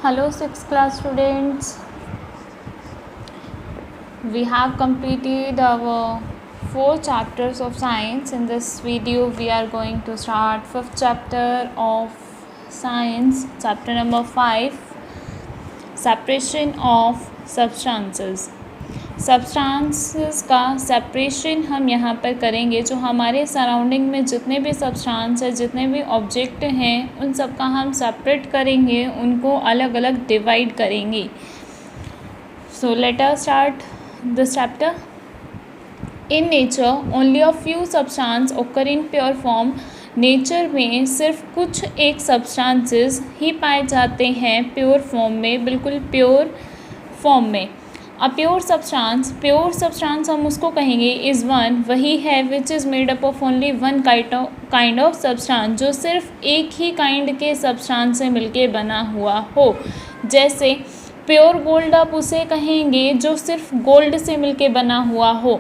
Hello, sixth class students. We have completed our 4 chapters of science. In this video, we are going to start 5th chapter of science, chapter number 5, separation of substances. Substances का separation हम यहाँ पर करेंगे। जो हमारे surrounding में जितने भी सब्सटेंस है, जितने भी ऑब्जेक्ट हैं, उन सब का हम सेपरेट करेंगे, उनको अलग अलग डिवाइड करेंगे। सो let us start this chapter. In nature only a few substance ओकर इन प्योर फॉर्म। नेचर में सिर्फ कुछ एक सब्सटेंसेस ही पाए जाते हैं प्योर फॉर्म में, बिल्कुल प्योर फॉर्म में। अ प्योर सब्सटेंस हम उसको कहेंगे इज़ वन, वही है which is made up of only one kind of substance, जो सिर्फ एक ही काइंड के सब्सटेंस से मिलके बना हुआ हो। जैसे प्योर गोल्ड आप उसे कहेंगे जो सिर्फ गोल्ड से मिलके बना हुआ हो।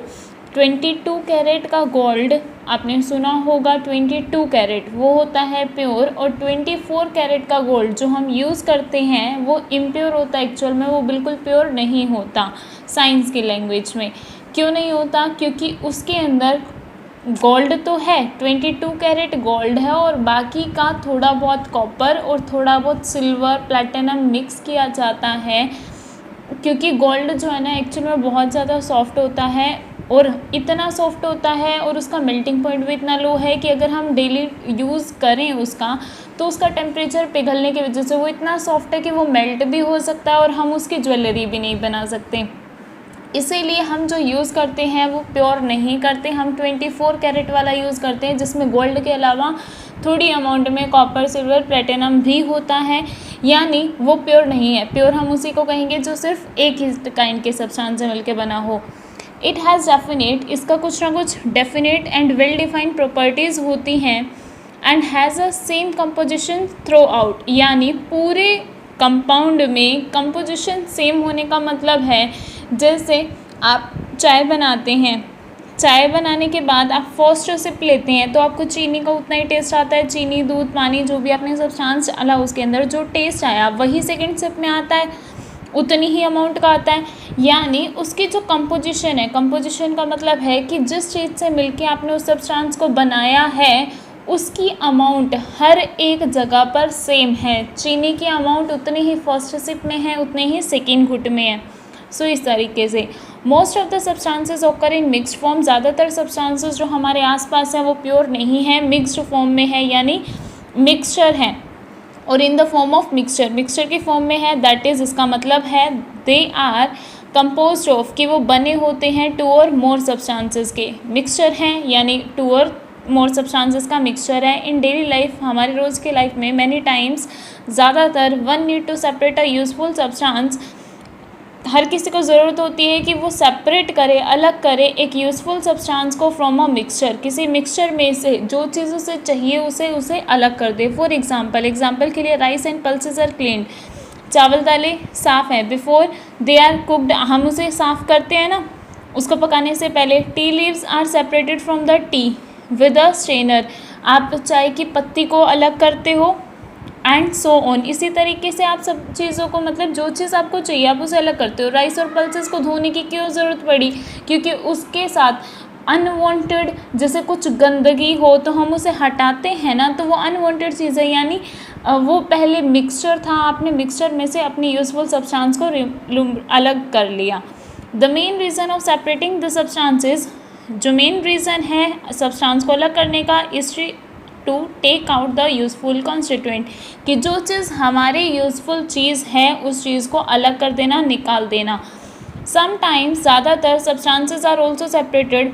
22 कैरेट का गोल्ड आपने सुना होगा, 22 कैरेट वो होता है प्योर, और 24 कैरेट का गोल्ड जो हम यूज़ करते हैं वो इम्प्योर होता है। एक्चुअल में वो बिल्कुल प्योर नहीं होता साइंस की लैंग्वेज में। क्यों नहीं होता? क्योंकि उसके अंदर गोल्ड तो है, 22 कैरेट गोल्ड है, और बाकी का थोड़ा बहुत कॉपर और थोड़ा बहुत सिल्वर प्लैटिनम मिक्स किया जाता है। क्योंकि गोल्ड जो है ना एक्चुअल में बहुत ज़्यादा सॉफ्ट होता है, और इतना सॉफ्ट होता है और उसका मेल्टिंग पॉइंट भी इतना लो है कि अगर हम डेली यूज़ करें उसका, तो उसका टेम्परेचर पिघलने की वजह से वो इतना सॉफ्ट है कि वो मेल्ट भी हो सकता है और हम उसकी ज्वेलरी भी नहीं बना सकते। इसीलिए हम जो यूज़ करते हैं वो प्योर नहीं करते, हम 24 कैरेट वाला यूज़ करते हैं, जिसमें गोल्ड के अलावा थोड़ी अमाउंट में कॉपर सिल्वर प्लेटिनम भी होता है, यानी वो प्योर नहीं है। प्योर हम उसी को कहेंगे जो सिर्फ एक ही काइंड के सब्सटेंस से मिलकर बना हो। इट हैज़ डेफिनेट, इसका कुछ ना कुछ definite and well defined properties होती हैं, and has a same composition through out, यानी पूरे कंपाउंड में कंपोजिशन सेम होने का मतलब है जैसे आप चाय बनाते हैं, चाय बनाने के बाद आप फर्स्ट सिप लेते हैं तो आपको चीनी का उतना ही टेस्ट आता है। चीनी, दूध, पानी जो भी आपने सब्सटेंस डाला उसके अंदर जो टेस्ट आया वही सेकंड सिप में आता है, उतनी ही अमाउंट का आता है। यानी उसकी जो कंपोजिशन है, कंपोजिशन का मतलब है कि जिस चीज़ से मिलके आपने उस सब्सटेंस को बनाया है उसकी अमाउंट हर एक जगह पर सेम है। चीनी की अमाउंट उतनी ही फर्स्ट सिप में है, उतने ही सेकेंड घुट में है। सो इस तरीके से most of the substances occur in mixed form, ज़्यादातर सब्सटेंसेस जो हमारे आसपास हैं वो प्योर नहीं है, मिक्स्ड फॉर्म में है, यानी मिक्सचर है, और in the form of mixture, mixture की फॉर्म में है। दैट इज़, इसका मतलब है दे आर कंपोज्ड ऑफ, कि वो बने होते हैं 2 और मोर सब्सटेंसेस के। मिक्सचर हैं यानी 2 और मोर सब्सटेंसेस का मिक्सचर है। इन डेली लाइफ, हमारे रोज़ के लाइफ में मैनी टाइम्स, ज़्यादातर one need to separate a useful substance, हर किसी को ज़रूरत होती है कि वो सेपरेट करे, अलग करे एक यूज़फुल सब्सटेंस को फ्रॉम अ मिक्सचर, किसी मिक्सचर में से जो चीज़ उसे चाहिए उसे अलग कर दे। फॉर एग्जाम्पल के लिए rice and pulses are cleaned, चावल दालें साफ़ हैं, बिफोर दे आर कुकड, हम उसे साफ़ करते हैं ना उसको पकाने से पहले। Tea leaves are separated from the tea with a strainer, आप चाय की पत्ती को अलग करते हो, एंड सो ऑन। इसी तरीके से आप सब चीज़ों को, मतलब जो चीज़ आपको चाहिए आप उसे अलग करते हो। राइस और पल्सेस को धोने की क्यों ज़रूरत पड़ी? क्योंकि उसके साथ अनवांटेड जैसे कुछ गंदगी हो तो हम उसे हटाते हैं ना, तो वो अनवांटेड चीज़ है, यानी वो पहले मिक्सचर था, आपने मिक्सचर में से अपनी यूजफुल सब्सटेंस को अलग कर लिया। The main reason of separating the substances, जो मेन रीज़न है सब्सटेंस को अलग करने का, is to take out the useful constituent, कि जो चीज़ हमारी यूज़फुल चीज़ है उस चीज़ को अलग कर देना, निकाल देना। समटाइम्स, ज़्यादातर सब्सटेंसेस आर ऑल्सो सेपरेटेड,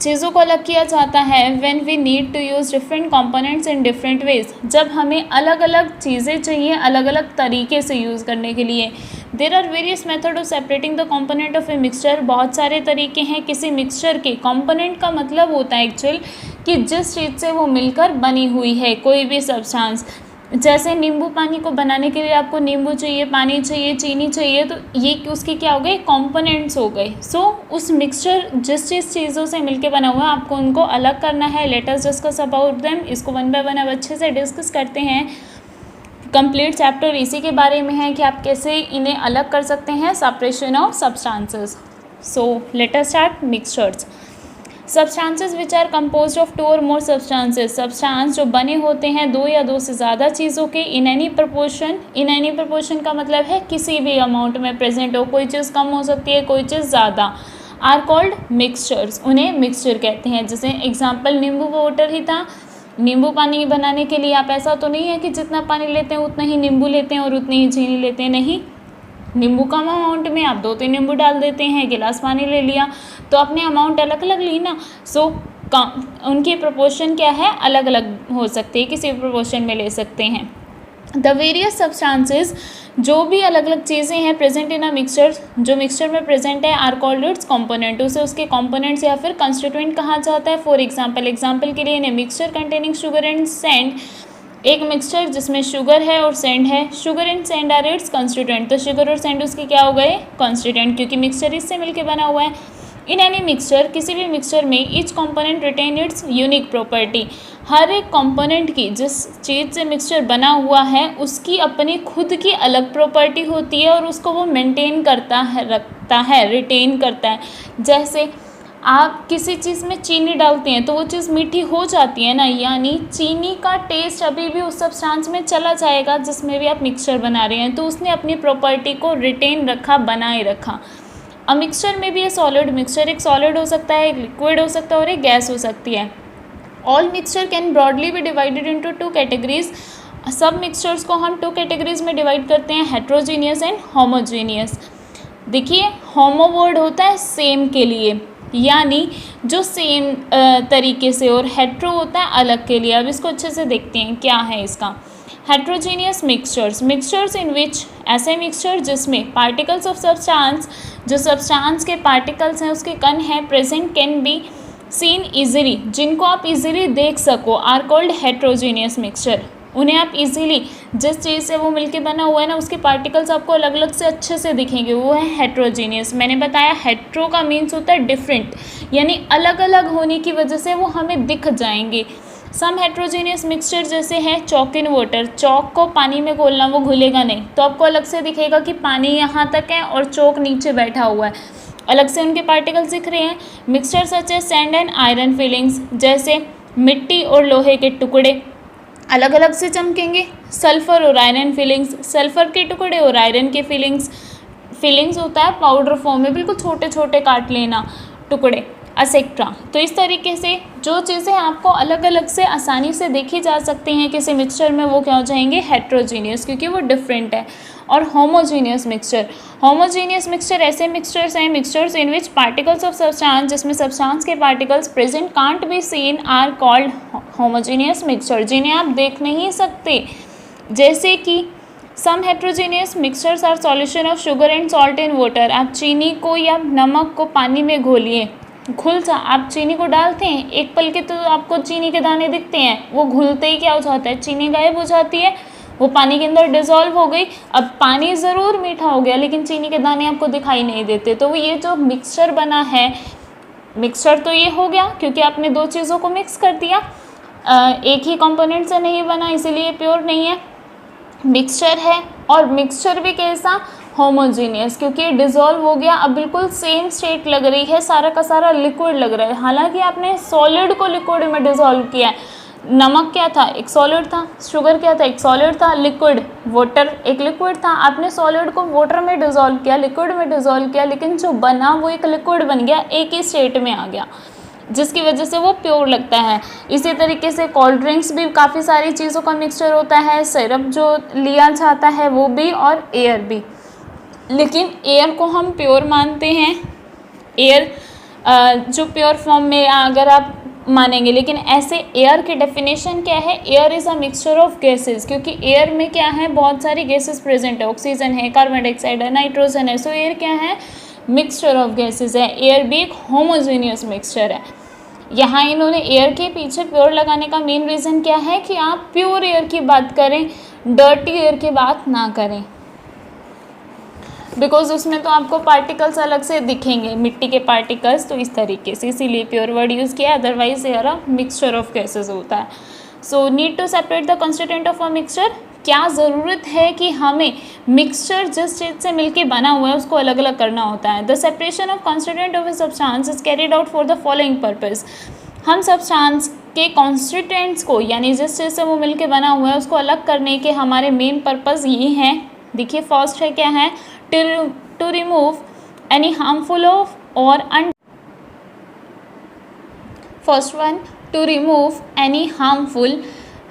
चीज़ों को अलग किया जाता है when we need to use different components in different ways, जब हमें अलग अलग चीज़ें चाहिए अलग अलग तरीके से यूज़ करने के लिए। There are various method of separating the component of a mixture, बहुत सारे तरीके हैं किसी मिक्सचर के। कंपोनेंट का मतलब होता है एक्चुअल कि जिस चीज़ से वो मिलकर बनी हुई है कोई भी सब्सटेंस। जैसे नींबू पानी को बनाने के लिए आपको नींबू चाहिए, पानी चाहिए, चीनी चाहिए, तो ये उसके क्या हो गए? कंपोनेंट्स हो गए। सो उस मिक्सचर जिस चीज़ों से मिलके बना हुआ है आपको उनको अलग करना है। Let us discuss about them, इसको वन बाय वन अब अच्छे से डिस्कस करते हैं। कंप्लीट चैप्टर इसी के बारे में है कि आप कैसे इन्हें अलग कर सकते हैं, separation of substances. So let us start mixtures. Substances which are composed of 2 और मोर सब्सटेंसेस, सब्सटेंस जो बने होते हैं 2 या 2 से ज़्यादा चीज़ों के, इन एनी प्रोपोर्शन का मतलब है किसी भी अमाउंट में प्रेजेंट हो, कोई चीज़ कम हो सकती है, कोई चीज़ ज़्यादा, आर कॉल्ड मिक्सचर्स, उन्हें मिक्सचर कहते हैं। जैसे एग्जाम्पल नींबू वाटर ही था। नींबू पानी बनाने के लिए आप ऐसा तो नहीं है कि जितना पानी लेते हैं उतना ही नींबू लेते हैं और उतनी ही चीनी लेते हैं, नहीं, नींबू कम अमाउंट में आप 2-3 नींबू डाल देते हैं, गिलास पानी ले लिया, तो आपने अमाउंट अलग अलग ली ना। सो उनकी प्रोपोर्शन क्या है, अलग अलग हो सकती है, किसी प्रोपोर्शन में ले सकते हैं। द वेरियस सब्सटेंसेज, जो भी अलग अलग चीज़ें हैं प्रेजेंट इन अ मिक्सचर, जो मिक्सचर में प्रेजेंट है, आर कॉल्ड इट्स कॉम्पोनेंट, उसे उसके कॉम्पोनेंट्स या फिर कंस्टिट्यूएंट कहा जाता है। फॉर एग्जाम्पल के लिए इन्हें mixture containing sugar and sand, एक मिक्सचर जिसमें शुगर है और सैंड है, sugar and sand are its constituent, तो शुगर और सैंड उसके क्या हो गए, कंस्टिट्यूएंट, क्योंकि मिक्सचर इससे मिलकर बना हुआ है। इन एनी मिक्सचर, किसी भी मिक्सचर में, each component retain its unique property, हर एक कंपोनेंट की, जिस चीज़ से मिक्सचर बना हुआ है उसकी अपनी खुद की अलग प्रॉपर्टी होती है और उसको वो मेंटेन करता है, रखता है, रिटेन करता है। जैसे आप किसी चीज़ में चीनी डालते हैं तो वो चीज़ मीठी हो जाती है ना, यानी चीनी का टेस्ट अभी भी उस सब्सटेंस में चला जाएगा जिसमें भी आप मिक्सचर बना रहे हैं, तो उसने अपनी प्रॉपर्टी को रिटेन रखा, बनाए रखा। अब मिक्सचर में भी है सॉलिड, मिक्सचर एक सॉलिड हो सकता है, एक लिक्विड हो सकता है और एक गैस हो सकती है। All mixture can broadly be divided into 2 categories, सब मिक्सचर्स को हम 2 कैटेगरीज में डिवाइड करते हैं, हेट्रोजीनियस एंड होमोजीनियस। देखिए, होमो वर्ड होता है सेम के लिए, यानी जो सेम तरीके से, और हेट्रो होता है अलग के लिए। अब इसको अच्छे से देखते हैं क्या है इसका। हेट्रोजीनियस मिक्सचर्स, मिक्सचर्स इन विच, ऐसे मिक्सचर जिसमें पार्टिकल्स ऑफ सब्सटेंस, जो सब्सटेंस के पार्टिकल्स हैं, उसके कण हैं, present, can be seen easily, जिनको आप इजीली देख सको, आर कॉल्ड हेट्रोजीनियस मिक्सचर। उन्हें आप इजीली, जिस चीज़ से वो मिलके बना हुआ है ना, उसके पार्टिकल्स आपको अलग अलग से अच्छे से दिखेंगे, वो है हेट्रोजीनियस। मैंने बताया हेट्रो का मीन्स होता है डिफरेंट, यानी अलग अलग होने की वजह से वो हमें दिख जाएंगे। सम हेट्रोजीनियस मिक्सचर जैसे है चॉक इन वाटर, चॉक को पानी में घोलना, वो घुलेगा नहीं, तो आपको अलग से दिखेगा कि पानी यहाँ तक है और चॉक नीचे बैठा हुआ है, अलग से उनके पार्टिकल्स दिख रहे हैं। मिक्सचर सच है सैंड एंड आयरन फिलिंग्स, जैसे मिट्टी और लोहे के टुकड़े अलग अलग से चमकेंगे। सल्फर और आयरन फिलिंग्स, सल्फर के टुकड़े और आयरन के फिलिंग्स होता है पाउडर फॉर्म में, बिल्कुल छोटे छोटे काट लेना टुकड़े, एसेट्रा। तो इस तरीके से जो चीज़ें आपको अलग अलग से आसानी से देखी जा सकती हैं किसी मिक्सचर में, वो क्या हो जाएंगे, हेट्रोजीनियस, क्योंकि वो डिफरेंट है। और होमोजीनियस मिक्सचर ऐसे मिक्सचर्स हैं, mixtures in which particles of substance, जिसमें सब्सटेंस के particles present can't be seen, are called homogeneous mixture, जिन्हें आप देख नहीं सकते। जैसे कि some heterogeneous mixtures are solution of sugar and salt in water, आप चीनी को या नमक को पानी में घोलिए, आप चीनी को डालते हैं, एक पल के तो आपको चीनी के दाने दिखते हैं, वो घुलते ही क्या हो जाता है, चीनी गायब हो जाती है, वो पानी के अंदर डिसॉल्व हो गई। अब पानी ज़रूर मीठा हो गया लेकिन चीनी के दाने आपको दिखाई नहीं देते। तो ये जो मिक्सचर बना है, मिक्सचर तो ये हो गया क्योंकि आपने 2 चीज़ों को मिक्स कर दिया, एक ही कंपोनेंट से नहीं बना, इसीलिए प्योर नहीं है, मिक्सचर है। और मिक्सचर भी कैसा, होमोजीनियस, क्योंकि डिसॉल्व हो गया, अब बिल्कुल सेम स्टेट लग रही है, सारा का सारा लिक्विड लग रहा है, हालांकि आपने सॉलिड को लिक्विड में डिसॉल्व किया है। नमक क्या था, एक सॉलिड था, शुगर क्या था, एक सॉलिड था, लिक्विड वाटर एक लिक्विड था, आपने सॉलिड को वाटर में डिसॉल्व किया, लिक्विड में डिसॉल्व किया, लेकिन जो बना वो एक लिक्विड बन गया, एक ही स्टेट में आ गया, जिसकी वजह से वो प्योर लगता है। इसी तरीके से कोल्ड ड्रिंक्स भी काफ़ी सारी चीज़ों का मिक्सचर होता है, सिरप जो लिया जाता है वो भी, और एयर भी, लेकिन एयर को हम प्योर मानते हैं, एयर जो प्योर फॉर्म में अगर आप मानेंगे, लेकिन ऐसे एयर की डेफिनेशन क्या है, air is a mixture of gases, क्योंकि एयर में क्या है, बहुत सारी गैसेस प्रेजेंट है, ऑक्सीजन है, कार्बन डाइऑक्साइड है, नाइट्रोजन है, सो एयर क्या है, मिक्सचर ऑफ गैसेस है। एयर भी एक होमोजीनियस मिक्सचर है। यहाँ इन्होंने एयर के पीछे प्योर लगाने का मेन रीज़न क्या है कि आप प्योर एयर की बात करें, डर्टी एयर की बात ना करें, बिकॉज उसमें तो आपको पार्टिकल्स अलग से दिखेंगे, मिट्टी के पार्टिकल्स, तो इस तरीके से, इसीलिए प्योर वर्ड यूज़ किया, otherwise air a mixture of gases होता है। So need to separate the constituent of a mixture, क्या ज़रूरत है कि हमें मिक्सचर जिस चीज़ से मिलके बना हुआ है उसको अलग अलग करना होता है। The separation of constituent of a substance is carried out for the following purpose. हम सब्सटेंस के कॉन्स्टिट्यूएंट्स को, यानी जिस चीज़ से वो मिलके बना हुआ है उसको अलग करने के हमारे मेन पर्पस ये हैं। देखिए फर्स्ट है क्या है, to remove any harmful of और first one, to remove any harmful,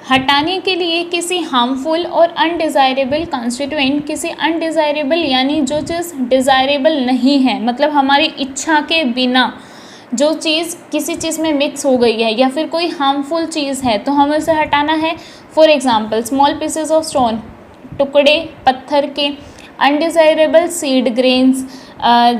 हटाने के लिए किसी हार्मफुल और अनडिज़ायरेबल कॉन्स्टिट्यूएंट, किसी अनडिज़ायरेबल यानी जो चीज़ डिज़ायरेबल नहीं है, मतलब हमारी इच्छा के बिना जो चीज़ किसी चीज़ में मिक्स हो गई है या फिर कोई हार्मफुल चीज़ है तो हमें उसे हटाना है। For example small pieces of stone, टुकड़े पत्थर के, अनडिज़ायरेबल सीड ग्रेन्स,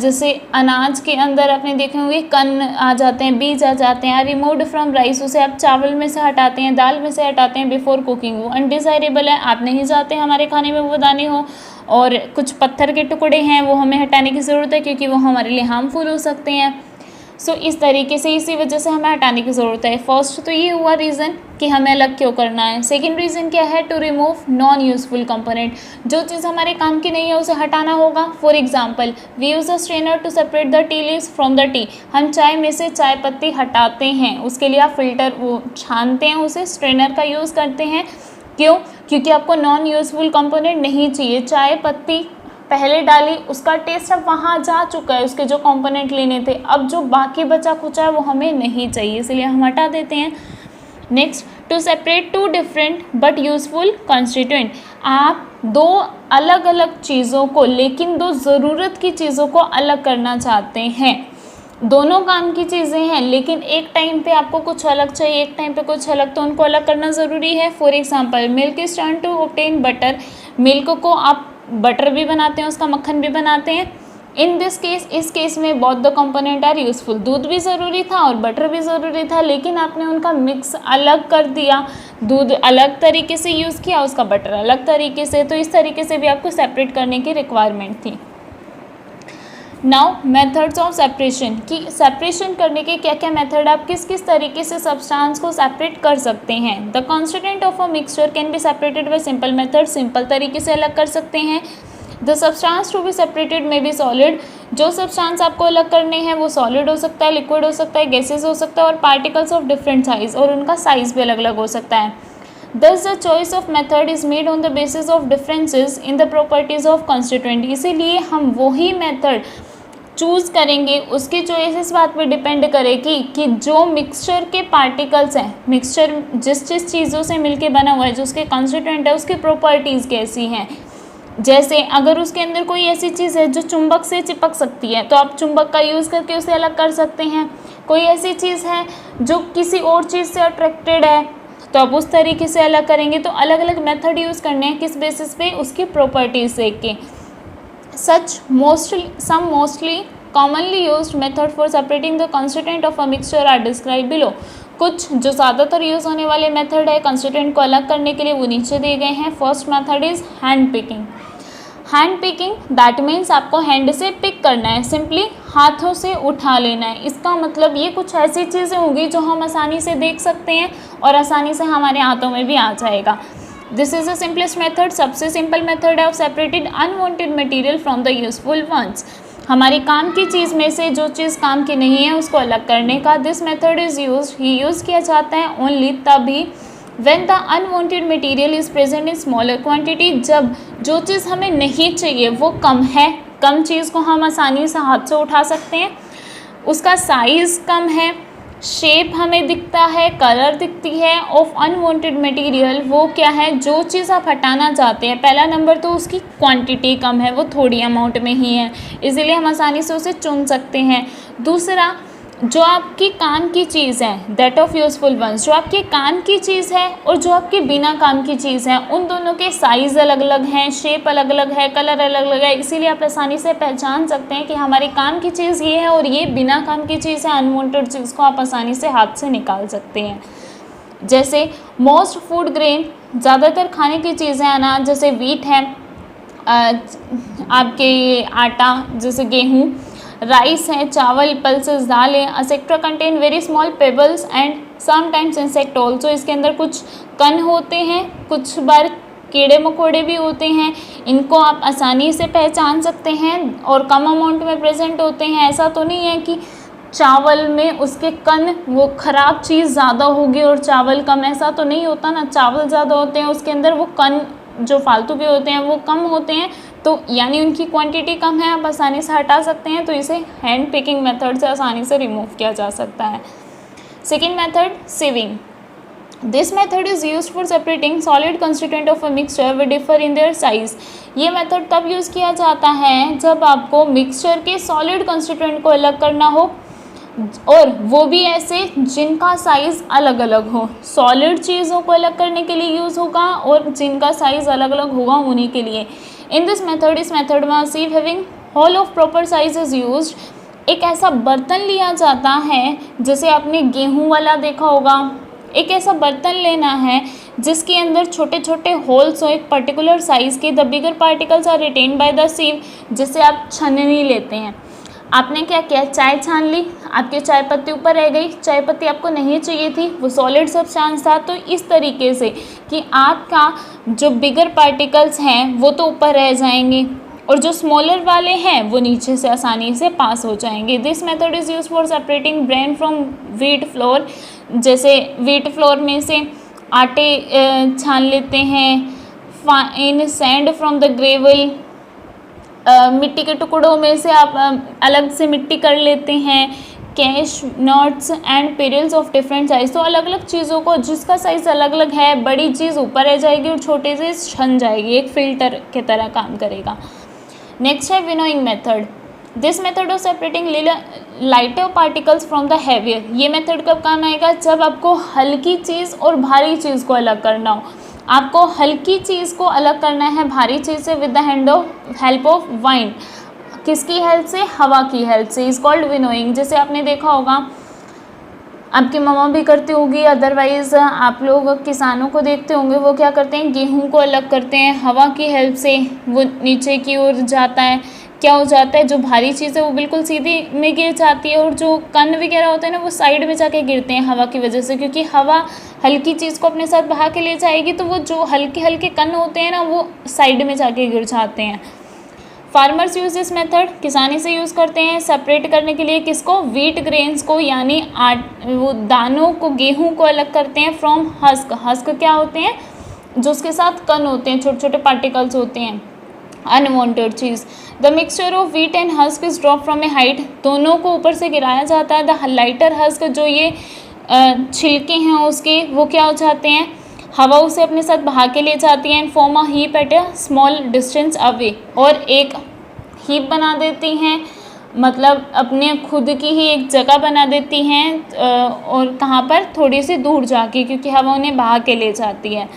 जैसे अनाज के अंदर आपने देखे होंगे कण आ जाते हैं, बीज आ जाते हैं, रिमूव्ड फ्रॉम राइस, उसे आप चावल में से हटाते हैं, दाल में से हटाते हैं बिफोर कुकिंग, वो अनडिज़ायरेबल है, आप नहीं चाहते हमारे खाने में वो दाने हो। और कुछ पत्थर के टुकड़े हैं वो हमें हटाने की ज़रूरत है क्योंकि वो हमारे लिए हार्मफुल हो सकते हैं। सो इस तरीके से इसी वजह से हमें हटाने की ज़रूरत है। फर्स्ट तो ये हुआ रीज़न कि हमें अलग क्यों करना है। सेकंड रीज़न क्या है, to remove non useful component, जो चीज़ हमारे काम की नहीं है उसे हटाना होगा। For example we use a strainer to separate the tea leaves from the tea, हम चाय में से चाय पत्ती हटाते हैं, उसके लिए आप फिल्टर वो छानते हैं, उसे स्ट्रेनर का यूज़ करते हैं। क्यों? क्योंकि आपको नॉन यूज़फुल कंपोनेंट नहीं चाहिए। चाय पत्ती पहले डाली, उसका टेस्ट अब वहाँ जा चुका है, उसके जो कंपोनेंट लेने थे, अब जो बाकी बचा कुचा है वो हमें नहीं चाहिए, इसलिए हम हटा देते हैं। Next, to separate two different but useful constituent, आप दो अलग अलग चीज़ों को लेकिन दो ज़रूरत की चीज़ों को अलग करना चाहते हैं। दोनों काम की चीज़ें हैं लेकिन एक टाइम पे आपको कुछ अलग चाहिए, एक टाइम पे कुछ अलग, तो उनको अलग करना ज़रूरी है। For example milk is turn to obtain butter, milk को आप बटर भी बनाते हैं, उसका मक्खन भी बनाते हैं। इन दिस केस, इस केस में both the component are useful, दूध भी ज़रूरी था और बटर भी ज़रूरी था लेकिन आपने उनका मिक्स अलग कर दिया, दूध अलग तरीके से यूज़ किया, उसका बटर अलग तरीके से, तो इस तरीके से भी आपको सेपरेट करने की रिक्वायरमेंट थी। नाउ मेथड्स ऑफ सेपरेशन, कि सेपरेशन करने के क्या क्या मेथड, आप किस किस तरीके से सब्सटेंस को सेपरेट कर सकते हैं। The constituent of a mixture can be separated by simple method, simple तरीके से अलग कर सकते हैं। The substance to be separated may be solid, जो सब्सटेंस आपको अलग करने हैं वो सॉलिड हो सकता है, लिक्विड हो सकता है, गैसेज हो सकता है और पार्टिकल्स ऑफ डिफरेंट साइज, और उनका साइज भी अलग अलग हो सकता है। Thus the choice of method is made on the basis of differences in the properties of constituent, इसीलिए हम वही मेथड चूज़ करेंगे, उसकी चॉइस इस बात पे डिपेंड करेगी कि जो मिक्सचर के पार्टिकल्स हैं, मिक्सचर जिस जिस चीज़ों से मिलके बना हुआ है, जो उसके कॉन्स्टिट्यूएंट है उसकी प्रॉपर्टीज़ कैसी हैं। जैसे अगर उसके अंदर कोई ऐसी चीज़ है जो चुंबक से चिपक सकती है तो आप चुंबक का यूज़ करके उसे अलग कर सकते हैं। कोई ऐसी चीज़ है जो किसी और चीज़ से अट्रैक्टेड है तो आप उस तरीके से अलग करेंगे। तो अलग अलग मेथड यूज़ करने हैं, किस बेसिस पे, उसकी प्रॉपर्टीज देख के। some mostly commonly used method for separating the constituent of a mixture are described below। कुछ जो ज़्यादातर यूज़ होने वाले मेथड है कंस्टिट्यूएंट को अलग करने के लिए वो नीचे दिए गए हैं। First method is hand picking. Hand picking that means आपको हैंड से पिक करना है, सिंपली हाथों से उठा लेना है। इसका मतलब ये कुछ ऐसी चीज़ें होंगी जो हम आसानी से देख सकते हैं और आसानी से हमारे हाथों में भी आ जाएगा। This is the simplest method, सबसे सिंपल मेथड है of separated unwanted material from the useful ones. हमारी काम की चीज़ में से जो चीज़ काम की नहीं है उसको अलग करने का दिस मेथड इज़ यूज़ किया जाता है ओनली तभी when the unwanted material is present in smaller quantity, जब जो चीज़ हमें नहीं चाहिए वो कम है, कम चीज़ को हम आसानी से हाथ से उठा सकते हैं, उसका साइज़ कम है, शेप हमें दिखता है, कलर दिखती है ऑफ अनवांटेड मटेरियल, वो क्या है, जो चीज़ आप हटाना चाहते हैं। पहला नंबर तो उसकी क्वांटिटी कम है, वो थोड़ी अमाउंट में ही है, इसीलिए हम आसानी से उसे चुन सकते हैं। दूसरा, जो आपकी काम की चीज़ है दैट ऑफ यूज़फुल वंस, जो आपके काम की चीज़ है और जो आपके बिना काम की चीज़ है उन दोनों के साइज़ अलग अलग हैं, शेप अलग अलग है, कलर अलग अलग है, इसीलिए आप आसानी से पहचान सकते हैं कि हमारे काम की चीज़ ये है और ये बिना काम की चीज़ है। अनवांटेड चीज़ को आप आसानी से हाथ से निकाल सकते हैं। जैसे मोस्ट फूड ग्रेन, ज़्यादातर खाने की चीज़ें अनाज जैसे वीट है, आपके आटा जैसे गेहूँ, राइस है, चावल, पल्सेस, दालें, etcetera contain very small pebbles and sometimes insect also. इसके अंदर कुछ कण होते हैं, कुछ बार कीड़े मकोड़े भी होते हैं, इनको आप आसानी से पहचान सकते हैं और कम अमाउंट में प्रेजेंट होते हैं। ऐसा तो नहीं है कि चावल में उसके कण, वो ख़राब चीज़ ज़्यादा होगी और चावल कम, ऐसा तो नहीं होता ना। चावल ज़्यादा होते हैं, उसके अंदर वो कण जो फालतू के होते हैं वो कम होते हैं, तो यानी उनकी क्वांटिटी कम है, आप आसानी से हटा सकते हैं। तो इसे हैंड पिकिंग मेथड से आसानी से रिमूव किया जा सकता है। Second method, sieving. This method is used for separating solid constituent of a mixture which differ in their size. ये मेथड तब यूज़ किया जाता है जब आपको मिक्सचर के सॉलिड कंस्टिट्यूएंट को अलग करना हो, और वो भी ऐसे जिनका साइज़ अलग अलग हो। सॉलिड चीज़ों को अलग करने के लिए यूज़ होगा और जिनका साइज़ अलग अलग होगा उन्हीं के लिए। इन दिस मेथड, इस मेथड में sieve having hole of proper size is used. एक ऐसा बर्तन लिया जाता है, जैसे आपने गेहूं वाला देखा होगा, एक ऐसा बर्तन लेना है जिसके अंदर छोटे छोटे होल्स हो एक पर्टिकुलर साइज़ के। The bigger particles are retain by the sieve, जिसे आप छन्नी लेते हैं। आपने क्या किया, चाय छान ली, आपकी चाय पत्ती ऊपर रह गई, चाय पत्ती आपको नहीं चाहिए थी, वो सॉलिड सब्सटेंस था। तो इस तरीके से कि आपका जो बिगर पार्टिकल्स हैं वो तो ऊपर रह जाएंगे और जो स्मॉलर वाले हैं वो नीचे से आसानी से पास हो जाएंगे। This method is use for separating brain from wheat flour. जैसे व्हीट फ्लोर में से आटे छान लेते हैं, fine sand from the gravel, मिट्टी के टुकड़ों में से आप अलग से मिट्टी कर लेते हैं। Cash nuts and perils of different size, तो अलग अलग चीज़ों को जिसका साइज़ अलग अलग है, बड़ी चीज़ ऊपर रह जाएगी और छोटे से छन जाएगी, एक फिल्टर की तरह काम करेगा। नेक्स्ट है winnowing method. This method of separating lighter particles from the heavier. ये मेथड कब काम आएगा, जब आपको हल्की चीज़ और भारी चीज़ को अलग करना हो। आपको हल्की चीज़ को अलग करना है भारी चीज़ से with the help of wind. किसकी हेल्प से, हवा की हेल्प से। Is called winnowing. जैसे आपने देखा होगा, आपकी मम्मा भी करती होगी, अदरवाइज़ आप लोग किसानों को देखते होंगे, वो क्या करते हैं, गेहूं को अलग करते हैं हवा की हेल्प से। वो नीचे की ओर जाता है, क्या हो जाता है, जो भारी चीज़ है वो बिल्कुल सीधी में गिर जाती है और जो कण वगैरह होते हैं ना वो साइड में जाके गिरते हैं हवा की वजह से, क्योंकि हवा हल्की चीज़ को अपने साथ बहा के ले जाएगी, तो वो जो हल्के हल्के कण होते हैं ना वो साइड में जाके गिर जाते हैं। फार्मर्स यूज दिस मेथड, किसानी से यूज़ करते हैं सेपरेट करने के लिए। किसको, व्हीट ग्रेन्स को, यानी वो दानों को, गेहूं को अलग करते हैं फ्रॉम हस्क। हस्क क्या होते हैं, जो उसके साथ कण होते हैं, छोटे छोटे पार्टिकल्स होते हैं, unwanted cheese. The mixture of wheat and husk is drop from A height, दोनों को ऊपर से गिराया जाता है। द लाइटर हस्क, जो ये छिलके हैं उसके, वो क्या हो जाते हैं, हवा उसे अपने साथ बहा के ले जाती है। And form a heap at a small distance away, और एक हीप बना देती हैं, मतलब अपने खुद की ही एक जगह बना देती हैं, और कहाँ पर, थोड़ी सी दूर जाके, क्योंकि हवा उन्हें बहा के ले जाती है।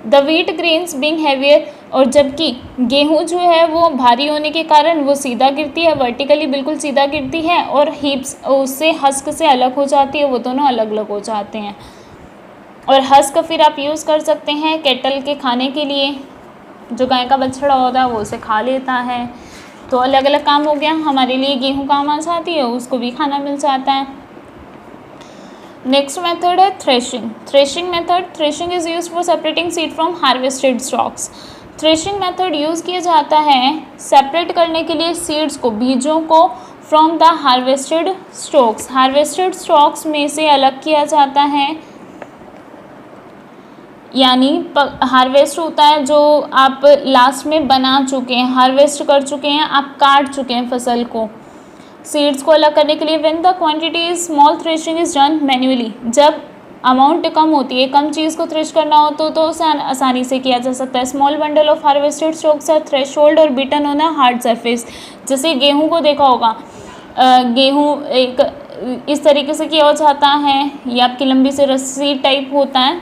The wheat grains being heavier, और जबकि गेहूँ जो है वो भारी होने के कारण वो सीधा गिरती है, वर्टिकली बिल्कुल सीधा गिरती है, और हीप्स उससे हस्क से अलग हो जाती है, वो दोनों अलग अलग हो जाते हैं। और हस्क फिर आप यूज़ कर सकते हैं कैटल के खाने के लिए, जो गाय का बछड़ा होता है वो उसे खा लेता है। तो अलग अलग काम हो गया, हमारे लिए गेहूं काम आ जाती है, उसको भी खाना मिल जाता है। नेक्स्ट मेथड है threshing. Threshing method, threshing is used for separating seed from harvested stocks. Threshing method use किया जाता है सेपरेट करने के लिए सीड्स को, बीजों को, from the harvested stocks. Harvested stocks में से अलग किया जाता है, यानी हार्वेस्ट होता है जो आप लास्ट में बना चुके हैं, हार्वेस्ट कर चुके हैं, आप काट चुके हैं फसल को। सीड्स को अलग करने के लिए when the quantity is small, threshing is done manually. जब अमाउंट कम होती है, कम चीज़ को थ्रेश करना हो तो उसे आसानी से किया जा सकता है। Small bundle of harvested stalks are threshold or beaten on a hard surface. जैसे गेहूँ को देखा होगा, गेहूँ एक इस तरीके से किया जाता है, ये आपकी लंबी से रस्सी टाइप होता है,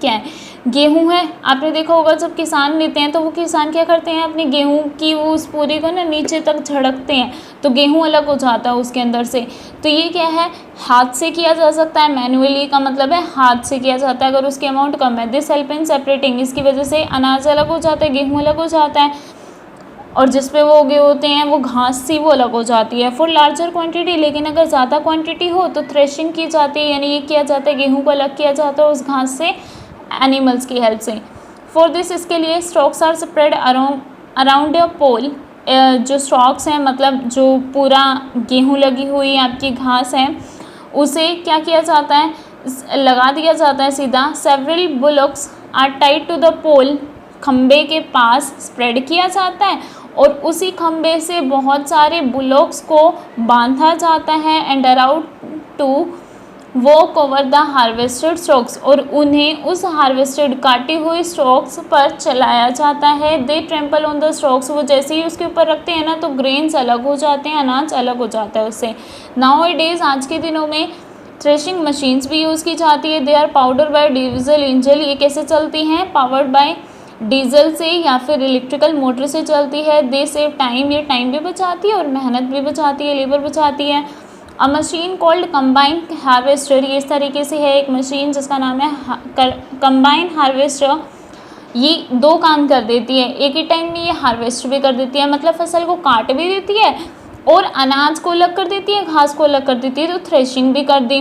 क्या है, गेहूं है, आपने देखा होगा जब किसान लेते हैं तो वो किसान क्या करते हैं, अपनी गेहूं की वो उस पूरी को ना नीचे तक झड़कते हैं, तो गेहूं अलग हो जाता है उसके अंदर से। तो ये क्या है, हाथ से किया जा सकता है, मैनुअली का मतलब है हाथ से किया जाता है अगर उसकी अमाउंट कम है। दिस हेल्प इन सेपरेटिंग, इसकी वजह से अनाज अलग हो जाता है, गेहूँ अलग हो जाता है, और जिस पे वो उगे होते हैं वो घास सी वो अलग हो जाती है। फॉर लार्जर क्वांटिटी, लेकिन अगर ज़्यादा क्वांटिटी हो तो थ्रेशिंग की जाती है, यानी ये किया जाता है, गेहूं को अलग किया जाता है उस घास से, एनिमल्स की हेल्प से। फॉर दिस, इसके लिए स्टॉक्स आर स्प्रेड अराउंड अ पोल। जो स्टॉक्स हैं मतलब जो पूरा गेहूँ लगी हुई आपकी घास है उसे क्या किया जाता है, लगा दिया जाता है सीधा। Several bullocks are tied to the pole, खम्बे के पास स्प्रेड किया जाता है और उसी खम्बे से बहुत सारे बुलॉक्स को बांधा जाता है and around two walk over the harvested stocks, और उन्हें उस हार्वेस्टेड काटी हुई स्टॉक्स पर चलाया जाता है। दे ट्रेम्पल ऑन द स्टॉक्स, वो जैसे ही उसके ऊपर रखते हैं ना तो ग्रेन्स अलग हो जाते हैं, अनाज अलग हो जाता है उससे। नाउ ए डेज, आज के दिनों में थ्रेशिंग मशीन्स भी यूज़ की जाती है। दे आर पाउडर बाय डीजल इंजन, ये कैसे चलती हैं, पावर्ड बाय डीजल से या फिर इलेक्ट्रिकल मोटर से चलती है। दे सेव टाइम, ये टाइम भी बचाती है और मेहनत भी बचाती है, लेबर बचाती है। अ मशीन कॉल्ड कंबाइन हार्वेस्टर, ये इस तरीके से है एक मशीन जिसका नाम है कंबाइन हार्वेस्टर। ये दो काम कर देती है एक ही टाइम में, ये हार्वेस्ट भी कर देती है, मतलब फसल को काट भी देती है और अनाज को अलग कर देती है, घास को अलग कर देती है, तो थ्रेशिंग भी कर दी।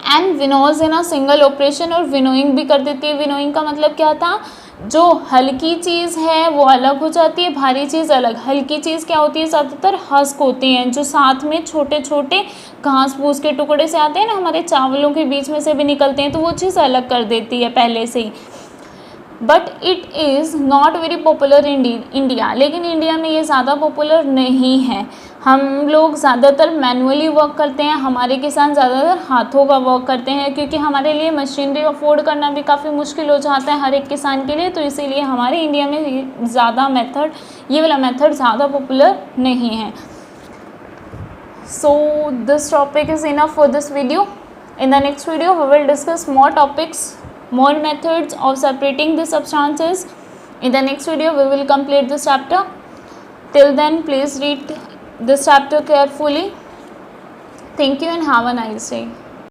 And winnows in a single operation, और विनोइंग भी कर देती है। विनोइंग का मतलब क्या था, जो हल्की चीज़ है वो अलग हो जाती है, भारी चीज़ अलग। हल्की चीज़ क्या होती है, ज़्यादातर हस्क होते हैं जो साथ में छोटे छोटे घास फूस के टुकड़े से आते हैं ना, हमारे चावलों के बीच में से भी निकलते हैं, तो वो चीज़ अलग कर देती है पहले से ही। But it is not very popular in India, लेकिन इंडिया में ये ज़्यादा पॉपुलर नहीं है। हम लोग ज़्यादातर मैनुअली वर्क करते हैं, हमारे किसान ज़्यादातर हाथों का वर्क करते हैं, क्योंकि हमारे लिए मशीनरी अफोर्ड करना भी काफ़ी मुश्किल हो जाता है हर एक किसान के लिए, तो इसीलिए हमारे इंडिया में ज़्यादा मेथड, ये वाला मेथड ज़्यादा पॉपुलर नहीं है। So this topic is enough for this video. In the next video we will discuss more topics, more methods of separating the substances. In the next video we will complete this chapter. Till then, please read this chapter carefully. Thank you and have a nice day.